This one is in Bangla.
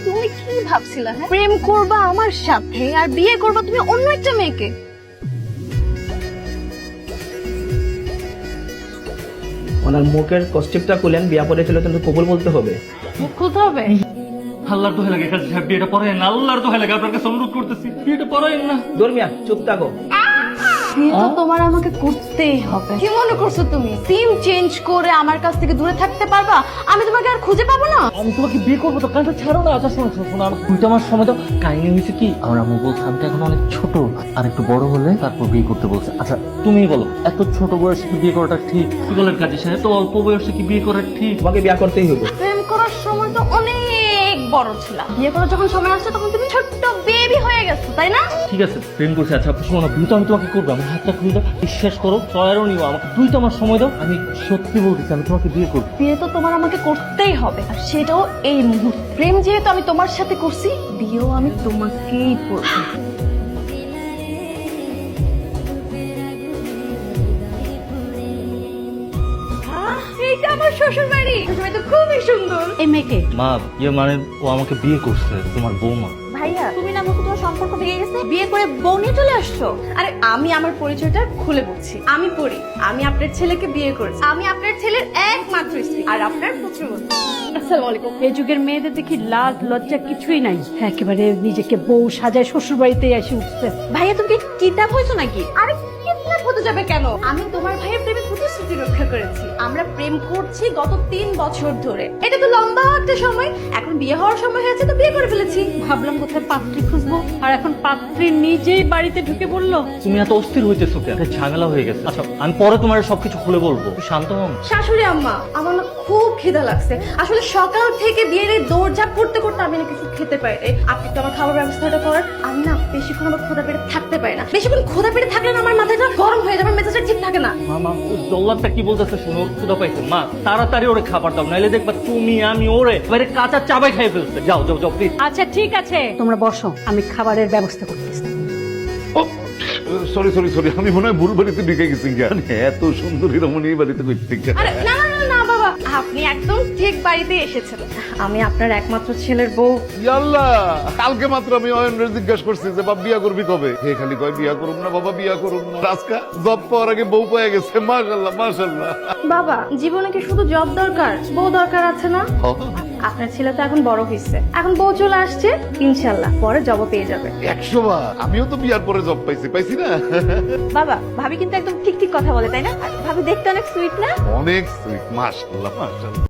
তুমি কি ভাবছিলা? হ্যাঁ, প্রেম করবা আমার সাথে আর বিয়ে করবা তুমি অন্য একটা মেয়েকে? ওনার মুখের কষ্টিপটা খুলেন, বিয়া পড়েছিল কিন্তু কবুল বলতে হবে। মুখ খুলতে হবে? আল্লাহর দোহাই লাগে কাজী সাহেব, বিয়েটা পড়াইন না। আল্লাহর দোহাই লাগে, আপনার কাছে অনুরোধ করতেছি, বিয়েটা পড়াইন না। ধর্মিয়া চুপ থাকো। বিয়ে তো তোমার আমাকে করতেই হবে। কি মনে করছো তুমি সিম চেঞ্জ করে আমার কাছ থেকে দূরে থাকতে পারবা? আমি তোমাকে আর খুঁজে পাবো না। আমি তোমাকে বিয়ে করবো তো, কানটা ছাড়ো না। আচ্ছা শোনো শোনো, তুমি তো আমার সময় দাও। কাহিনী হয়েছে কি, আমার আম্মু বলছে আমি তো এখন অনেক ছোট, আর একটু বড় হলে তারপর বিয়ে করতে বলছে। আচ্ছা তুমি বলো, এত ছোট বয়সে কি বিয়ে করাটা ঠিক? কি বলেন কাজী সাহেব, এত অল্প বয়সে কি বিয়ে করা ঠিক? তোমাকে বিয়া করতেই হবে। প্রেম করার সময় তো অনেক বড় ছিল, বিয়ে করার যখন সময় আসছে তখন তুমি ছোট্ট বেবি হয়ে গেছো, তাই না? ঠিক আছে প্রেম করছি। আচ্ছা শোনো, বিয়ে তো আমি তোমাকে করবো, আমার হাতটা খুলে দাও, বিশ্বাস করো, সয়ারও নিও, আমাকে দুই তো আমার সময় দাও, আমি সত্যি বলতেছি আমি তোমাকে বিয়ে করবো। বিয়ে তো তোমার আমাকে করতেই হবে, আর সেটাও এই মুহূর্তে। প্রেম যেহেতু আমি তোমার সাথে করছি, বিয়েও আমি তোমাকেই করবো। এইটা আমার শ্বশুর বাড়ি, শ্বশুর তো খুবই সুন্দর। এই মেয়েকে মা, ইয়ে মানে ও আমাকে বিয়ে করছে, তোমার বৌমা। ভাইয়া তুমি না বলছো তোমার সম্পর্ক ভেঙে গেছে, বিয়ে করে বউ নিয়ে চলে আসছো? আরে আমি আমার পরিচয়টা খুলে বলছি, আমি পড়ি, আমি আপনার ছেলেকে বিয়ে করেছি, আমি আপনার ছেলের একমাত্র স্ত্রী আর আপনার পুত্রবধূ। আসসালামু আলাইকুম। এই যুগের মেয়েদের দেখি লাজ লজ্জা কিছুই নাই, একেবারে নিজেকে বউ সাজায় শ্বশুর বাড়িতে এসে উঠছে। ভাইয়া তুমি কি কিডন্যাপ হয়েছো নাকি? আরে কিডন্যাপ হতে যাবে কেন? আমি তোমার ভাইয়ের প্রেমে প্রতিশ্রুতি রক্ষা করেছি। আমরা প্রেম করছি গত 3 বছর ধরে, এটা তো লম্বা একটা সময়। এখন বিয়ে হওয়ার সময় হয়েছে তো বিয়ে করে ফেলেছি। ভাবলাম কোথায় পাত্রী খুঁজবো, আর এখন পাত্রী নিজেই বাড়িতে ঢুকে পড়লো। তুমি এত অস্থির হইতেছো কেন? একটা ঝামেলা হয়ে গেছে। আচ্ছা আমি পরে তোমার সবকিছু খুলে বলবো, তুমি শান্ত হন। শাশুড়ি আম্মা, আমার না খুব খিদা লাগছে। আসলে সকাল থেকে বিয়ের এই দৌড়ঝাঁপ করতে করতে আমি না কিছু খেতে পারি নাই। আপনি তো আমার খাবার ব্যবস্থাটা করার। আমি না বেশিক্ষণ আমার ক্ষুধা পেটে থাকতে পারি না। বেশিক্ষণ ক্ষুধা পেটে থাকলে না আমার মাথাটা গরম হয়ে যাবে, মেজাজটা ঠিক থাকে না। মামা জল্লাদটা কি বলতেছে শুনো, ক্ষুধা পাইছে। মা তাড়াতাড়ি ওরে খাবার দাও, নাইলে দেখবা তুমি আমি ওরে বাইরে কাঁচা চাবাই খাই ফেলছে। যাও যাও যাও প্লিজ। আচ্ছা ঠিক আছে, তোমরা বসো, আমি খাবারের ব্যবস্থা করতেছি। সরি সরি সরি, আমি মনে হয় ভুল বাড়িতে ঢুকে গেছি। জ্ঞান এত সুন্দরী রমণী এই বাড়িতে করতে। আরে না না না না বাবা, আপনি একদম ঠিক বাড়িতে এসেছেন। আমি আপনার একমাত্র ছেলের বউ। ইয়াল্লাহ, কালকে মাত্র আমি অয়নরে জিজ্ঞাসা করছি যে বাবা বিয়া করবি কবে। হে খালি কয় বিয়া করুম না বাবা, বিয়া করুম না। আজকা জব পাওয়ার আগে বউ পেয়ে গেছে। মাশাআল্লাহ মাশাআল্লাহ। বাবা জীবনে কি শুধু জব দরকার, বউ দরকার আছে না? আপনার ছেলে তো এখন বড় হয়েছে, এখন বউ চলে আসছে, ইনশাল্লাহ পরে জব পেয়ে যাবে। 100 বার। আমিও তো বিয়ার পরে জব পাইছি না। বাবা ভাবি কিন্তু একদম ঠিক ঠিক কথা বলে, তাই না? আর ভাবি দেখতে অনেক সুইট না? অনেক সুইট। মাশাআল্লাহ মাশাআল্লাহ।